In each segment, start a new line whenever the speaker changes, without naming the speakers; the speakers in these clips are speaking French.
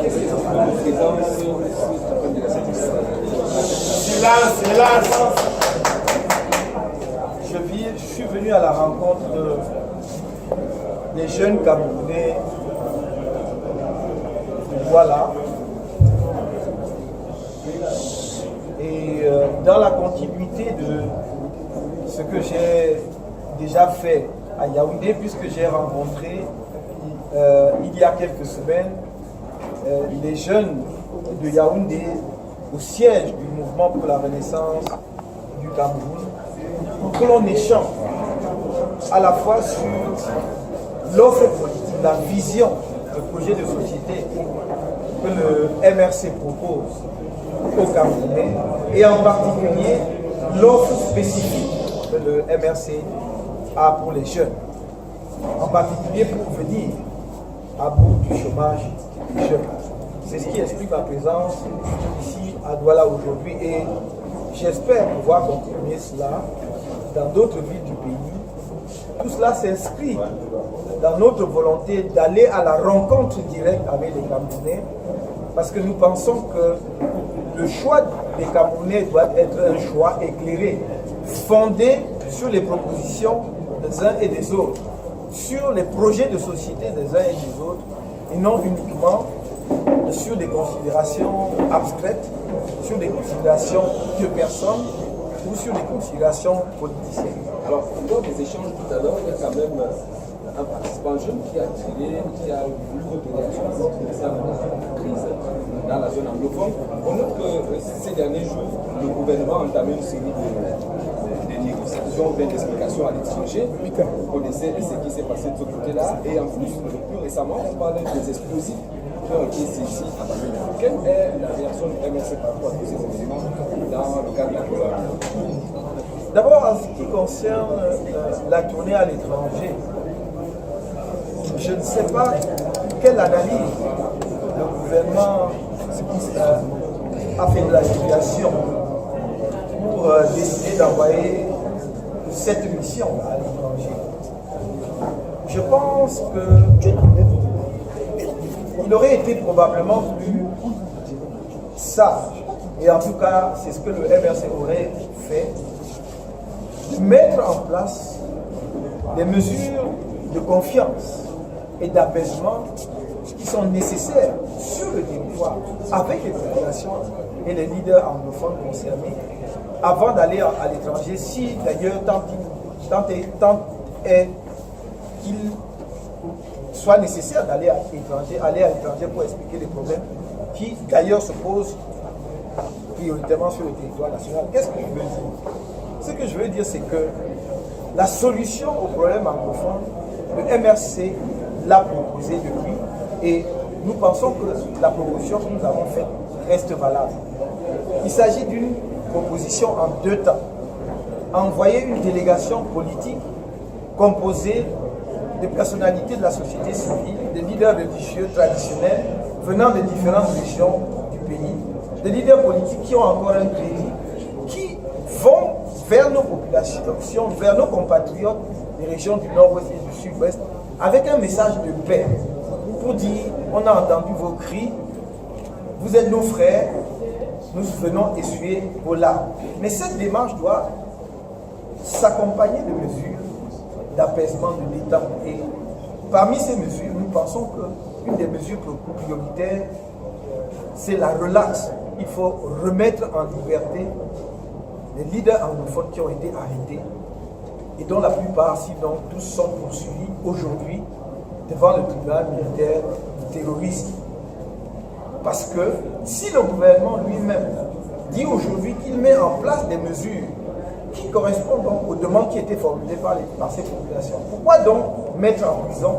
qu'est-ce que vous présente
Silence. Je suis venu à la rencontre des jeunes Camerounais. Voilà. Et dans la continuité de ce que j'ai déjà fait à Yaoundé, puisque j'ai rencontré il y a quelques semaines les jeunes de Yaoundé au siège du mouvement pour la renaissance du Cameroun, pour que l'on échange à la fois sur l'offre politique, la vision, le projet de société que le MRC propose aux Camerounais, et en particulier l'offre spécifique que le MRC a pour les jeunes, en particulier pour venir à bout du chômage des jeunes. C'est ce qui explique ma présence ici à Douala aujourd'hui, et j'espère pouvoir continuer cela dans d'autres villes du pays. Tout cela s'inscrit dans notre volonté d'aller à la rencontre directe avec les Camerounais, parce que nous pensons que le choix des Camerounais doit être un choix éclairé, fondé sur les propositions des uns et des autres, sur les projets de société des uns et des autres, et non uniquement sur des considérations abstraites, sur des considérations de personnes ou sur des considérations politiciennes.
Alors, lors des échanges tout à l'heure, il y a quand même un participant jeune qui a voulu retenir la crise dans la zone anglophone. On note que ces derniers jours, le gouvernement a entamé une série de négociations, d'explications à l'étranger. Vous connaissez ce qui s'est passé de ce côté-là. Et en plus, plus récemment, on parlait des explosifs qui ont été saisis à Paris. Quelle est la réaction du MRC par rapport à tous ces éléments dans le cadre de la collaboration?
D'abord, en ce qui concerne la tournée à l'étranger, je ne sais pas quelle analyse le gouvernement a fait de la situation pour décider d'envoyer cette mission à l'étranger. Je pense qu'il aurait été probablement plus sage, et en tout cas c'est ce que le MRC aurait fait, de mettre en place des mesures de confiance et d'apaisement qui sont nécessaires sur le territoire avec les populations et les leaders anglophones concernés avant d'aller à l'étranger, si d'ailleurs tant est qu'il soit nécessaire d'aller à l'étranger pour expliquer les problèmes qui d'ailleurs se posent prioritairement sur le territoire national. Qu'est-ce que je veux dire? Ce que je veux dire, c'est que la solution au problème anglophone, le MRC l'a proposé depuis, et nous pensons que la proposition que nous avons faite reste valable. Il s'agit d'une proposition en deux temps. Envoyer une délégation politique composée de personnalités de la société civile, des leaders religieux traditionnels venant de différentes régions du pays, des leaders politiques qui ont encore un crédit, qui vont vers nos populations, vers nos compatriotes des régions du nord-ouest et du sud-ouest, avec un message de paix, pour dire, on a entendu vos cris, vous êtes nos frères, nous venons essuyer vos larmes. Mais cette démarche doit s'accompagner de mesures d'apaisement de l'État. Et parmi ces mesures, nous pensons qu'une des mesures prioritaires, c'est la relaxe. Il faut remettre en liberté les leaders anglophones qui ont été arrêtés et dont la plupart, sinon tous, sont poursuivis aujourd'hui devant le tribunal militaire du terrorisme. Parce que si le gouvernement lui-même dit aujourd'hui qu'il met en place des mesures qui correspondent donc aux demandes qui étaient formulées par ces populations, pourquoi donc mettre en prison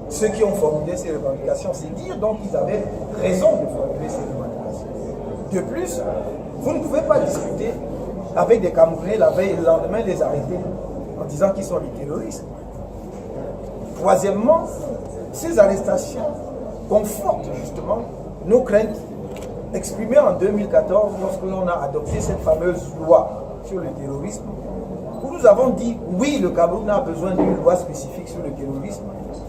ceux qui ont formulé ces revendications? C'est dire donc qu'ils avaient raison de formuler ces revendications. De plus, vous ne pouvez pas discuter avec des Camerounais la veille et le lendemain les arrêter en disant qu'ils sont des terroristes. Troisièmement, ces arrestations confortent justement nos craintes exprimées en 2014 lorsque l'on a adopté cette fameuse loi sur le terrorisme, où nous avons dit oui, le Cameroun a besoin d'une loi spécifique sur le terrorisme,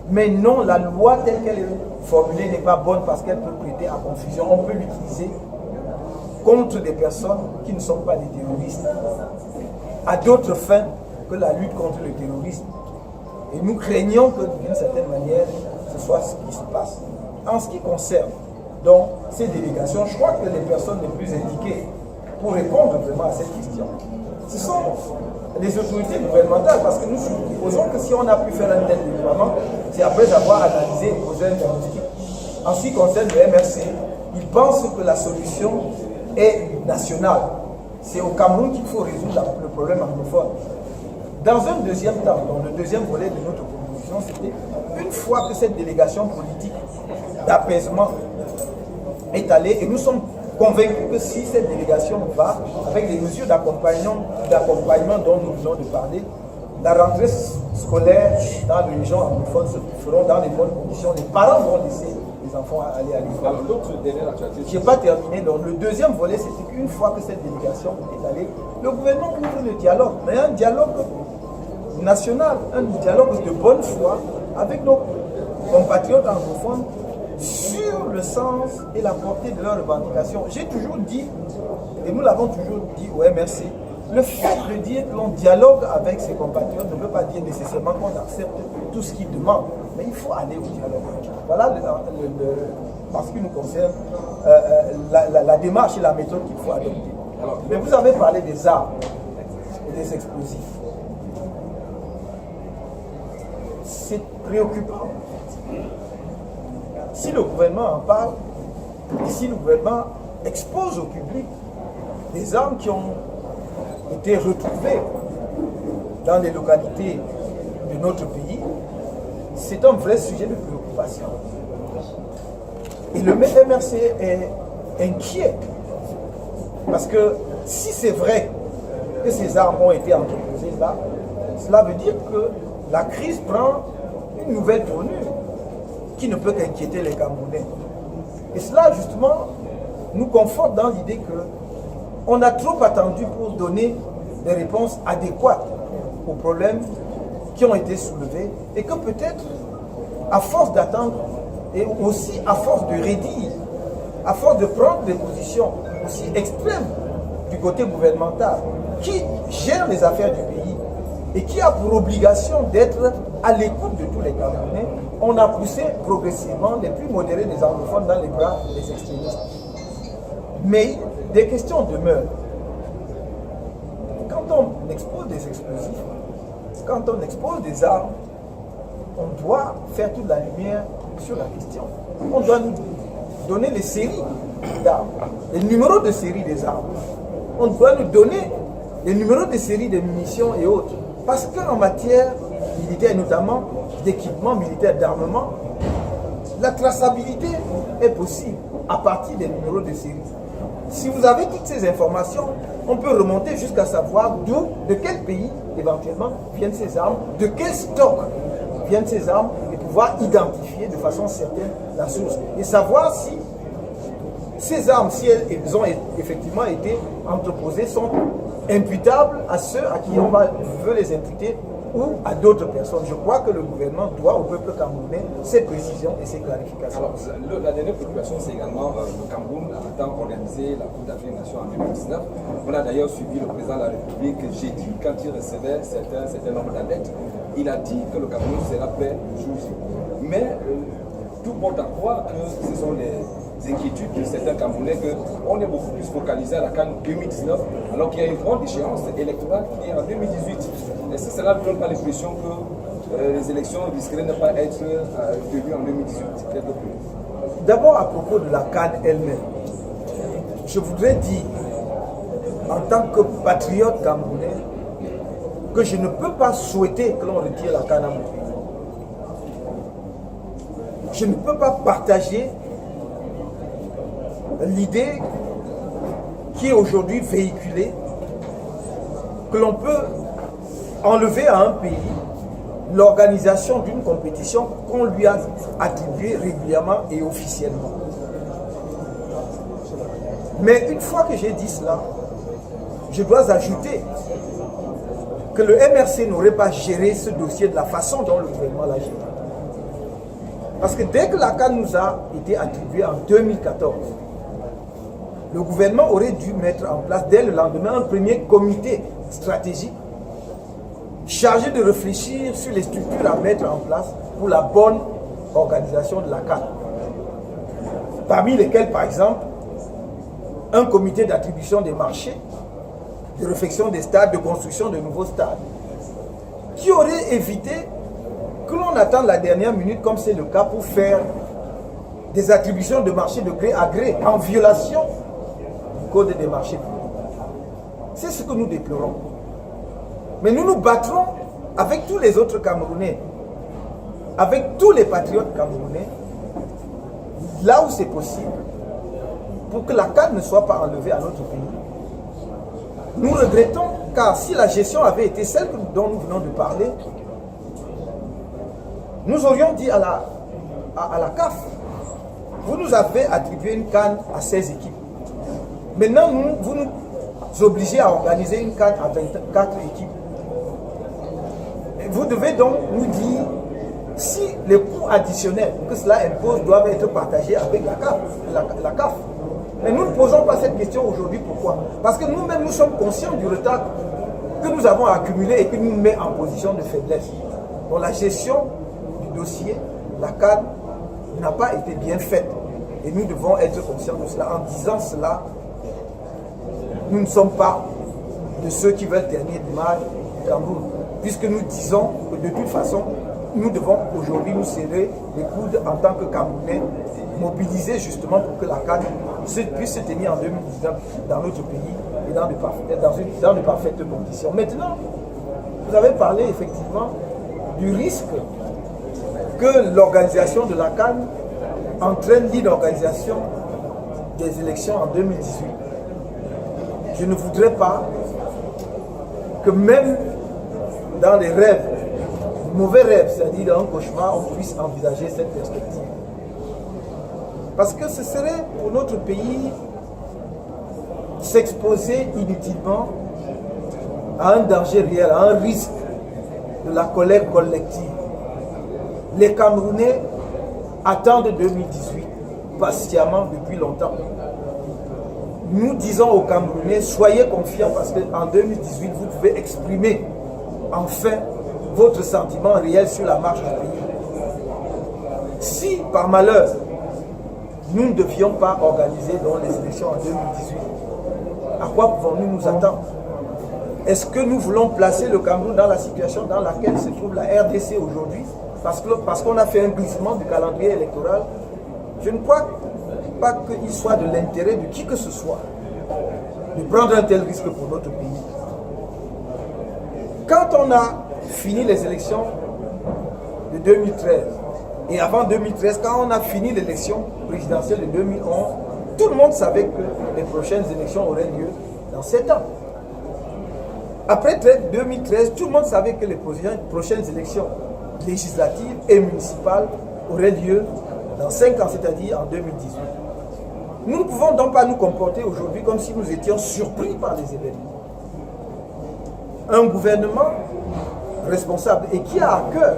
Mais non, la loi telle qu'elle est formulée n'est pas bonne parce qu'elle peut prêter à confusion. On peut l'utiliser contre des personnes qui ne sont pas des terroristes, à d'autres fins que la lutte contre le terrorisme. Et nous craignons que d'une certaine manière, ce soit ce qui se passe. En ce qui concerne donc ces délégations, je crois que les personnes les plus indiquées pour répondre vraiment à cette question, ce sont les autorités gouvernementales, parce que nous supposons que si on a pu faire un tel déploiement, c'est après avoir analysé et posé un diagnostic. En ce qui concerne le MRC, ils pensent que la solution est nationale. C'est au Cameroun qu'il faut résoudre le problème anglophone. Dans un deuxième temps, dans le deuxième volet de notre proposition, c'était une fois que cette délégation politique d'apaisement est allée, et nous sommes convaincus que si cette délégation va, avec les mesures d'accompagnement dont nous venons de parler, la rentrée scolaire dans les régions anglophones se feront dans les bonnes conditions. Les parents vont laisser les enfants aller à l'école.
Alors, l'autre dernière actualité.
Je n'ai pas terminé. Donc, le deuxième volet, c'était qu'une fois que cette délégation est allée, le gouvernement ouvre le dialogue, mais un dialogue national, un dialogue de bonne foi avec nos compatriotes anglophones sur le sens et la portée de leurs revendications. J'ai toujours dit, et nous l'avons toujours dit au MRC, le fait de dire que l'on dialogue avec ses compatriotes ne veut pas dire nécessairement qu'on accepte tout ce qu'ils demandent, mais il faut aller au dialogue. Voilà parce qu'il nous concerne la démarche et la méthode qu'il faut adopter. Mais vous avez parlé des armes et des explosifs. C'est préoccupant. Si le gouvernement en parle, et si le gouvernement expose au public des armes qui ont été retrouvées dans les localités de notre pays, c'est un vrai sujet de préoccupation. Et le MRC est inquiet. Parce que si c'est vrai que ces armes ont été entreposées là, cela veut dire que la crise prend une nouvelle tournure qui ne peut qu'inquiéter les Camerounais. Et cela, justement, nous conforte dans l'idée qu'on a trop attendu pour donner des réponses adéquates aux problèmes qui ont été soulevés et que peut-être, à force d'attendre et aussi à force de redire, à force de prendre des positions aussi extrêmes du côté gouvernemental, qui gère les affaires du pays et qui a pour obligation d'être à l'écoute de tous les Camerounais, on a poussé progressivement les plus modérés des anglophones dans les bras des extrémistes. Mais des questions demeurent. Quand on expose des explosifs, quand on expose des armes, on doit faire toute la lumière sur la question. On doit nous donner les séries d'armes, les numéros de série des armes. On doit nous donner les numéros de série des munitions et autres. Parce qu'en matière militaire, notamment d'équipement militaire, d'armement, la traçabilité est possible à partir des numéros de série. Si vous avez toutes ces informations, on peut remonter jusqu'à savoir d'où, de quel pays éventuellement viennent ces armes, de quel stock viennent ces armes, et pouvoir identifier de façon certaine la source. Et savoir si ces armes, si elles ont effectivement été entreposées, sont imputables à ceux à qui on veut les imputer ou à d'autres personnes. Je crois que le gouvernement doit au peuple camerounais ces précisions et ces clarifications.
Alors, la dernière préoccupation, c'est également le Cameroun attend organiser la Coupe d'Afrique des Nations en 2019. On a d'ailleurs suivi le président de la République jeudi, quand il recevait certains nombres d'athlètes. Il a dit que le Cameroun sera prêt le jour J. Mais tout porte à croire que ce sont les inquiétudes de certains Camerounais qu'on est beaucoup plus focalisé à la CAN 2019 alors qu'il y a une grande échéance électorale qui est en 2018. Est-ce que cela ne donne pas l'impression que les élections risqueraient de ne pas être tenues en 2018?
D'abord à propos de la CAN elle-même, je voudrais dire en tant que patriote camerounais que je ne peux pas souhaiter que l'on retire la CAN à mon pays. Je ne peux pas partager l'idée qui est aujourd'hui véhiculée que l'on peut enlever à un pays l'organisation d'une compétition qu'on lui a attribuée régulièrement et officiellement. Mais une fois que j'ai dit cela, je dois ajouter que le MRC n'aurait pas géré ce dossier de la façon dont le gouvernement l'a géré. Parce que dès que la CAN nous a été attribuée en 2014, le gouvernement aurait dû mettre en place dès le lendemain un premier comité stratégique chargé de réfléchir sur les structures à mettre en place pour la bonne organisation de la CAN. Parmi lesquels, par exemple, un comité d'attribution des marchés, de réflexion des stades, de construction de nouveaux stades, qui aurait évité que l'on attende la dernière minute, comme c'est le cas, pour faire des attributions de marchés de gré à gré, en violation du code des marchés publics. C'est ce que nous déplorons. Mais nous nous battrons avec tous les autres Camerounais, avec tous les patriotes camerounais, là où c'est possible, pour que la CAN ne soit pas enlevée à notre pays. Nous regrettons, car si la gestion avait été celle dont nous venons de parler, nous aurions dit à la CAF, vous nous avez attribué une CAN à 16 équipes. Maintenant, vous nous obligez à organiser une CAN à 24 équipes. Et vous devez donc nous dire si les coûts additionnels que cela impose doivent être partagés avec la CAF. Mais nous ne posons pas cette question aujourd'hui. Pourquoi? Parce que nous-mêmes, nous sommes conscients du retard que nous avons accumulé et qui nous met en position de faiblesse. Dans la gestion du dossier, la CAN n'a pas été bien faite. Et nous devons être conscients de cela. En disant cela, nous ne sommes pas de ceux qui veulent ternir l'image du Cameroun. Puisque nous disons que de toute façon, nous devons aujourd'hui nous serrer les coudes en tant que Camerounais, mobiliser justement pour que la CAN puisse se tenir en 2019 dans notre pays et dans de parfaites conditions. Maintenant, vous avez parlé effectivement du risque que l'organisation de la CAN entraîne l'inorganisation des élections en 2018. Je ne voudrais pas que même dans les rêves, mauvais rêves, c'est-à-dire dans un cauchemar, on puisse envisager cette perspective. Parce que ce serait pour notre pays s'exposer inutilement à un danger réel, à un risque de la colère collective. Les Camerounais attendent 2018 patiemment depuis longtemps. Nous disons aux Camerounais, soyez confiants parce qu'en 2018, vous pouvez exprimer enfin votre sentiment réel sur la marche du pays. Si, par malheur, nous ne devions pas organiser les élections en 2018, à quoi pouvons-nous nous attendre? Est-ce que nous voulons placer le Cameroun dans la situation dans laquelle se trouve la RDC aujourd'hui, parce qu'on a fait un glissement du calendrier électoral? Je ne crois pas qu'il soit de l'intérêt de qui que ce soit de prendre un tel risque pour notre pays. Quand on a fini les élections de 2013, et avant 2013, quand on a fini l'élection présidentielle de 2011, tout le monde savait que les prochaines élections auraient lieu dans 7 ans. Après 2013, tout le monde savait que les prochaines élections législatives et municipales auraient lieu dans 5 ans, c'est-à-dire en 2018. Nous ne pouvons donc pas nous comporter aujourd'hui comme si nous étions surpris par les événements. Un gouvernement responsable et qui a à cœur